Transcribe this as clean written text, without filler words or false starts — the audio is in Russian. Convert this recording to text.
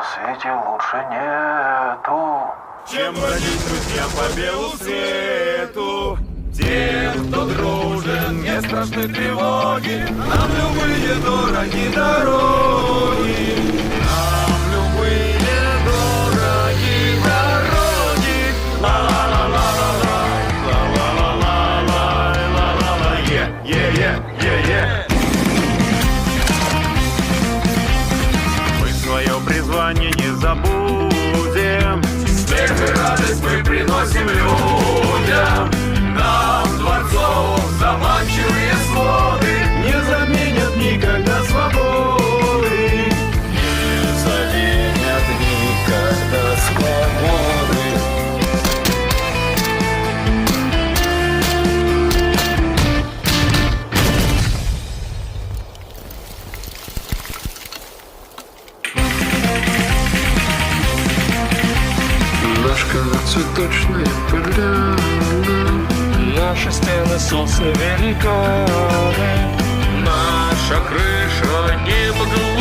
свете лучше нету, чем бродить друзья по белу свету. Тем, кто дружен, не страшны тревоги, нам любые дороги дороги. Нам любые дороги дороги. Ла-ла-ла-ла-ла-ла, ла-ла-ла-ла-ла-ла-ла-ла, е-е-е-е-е. Мы свое призвание не забудем, смех и радость мы приносим людям. Нам дворцов заманчивые своды не заменят никогда свободы. Не заменят никогда свободы. Наш канат цветочная поляна, наши стены сосны великаны, Наша крыша небо голубое.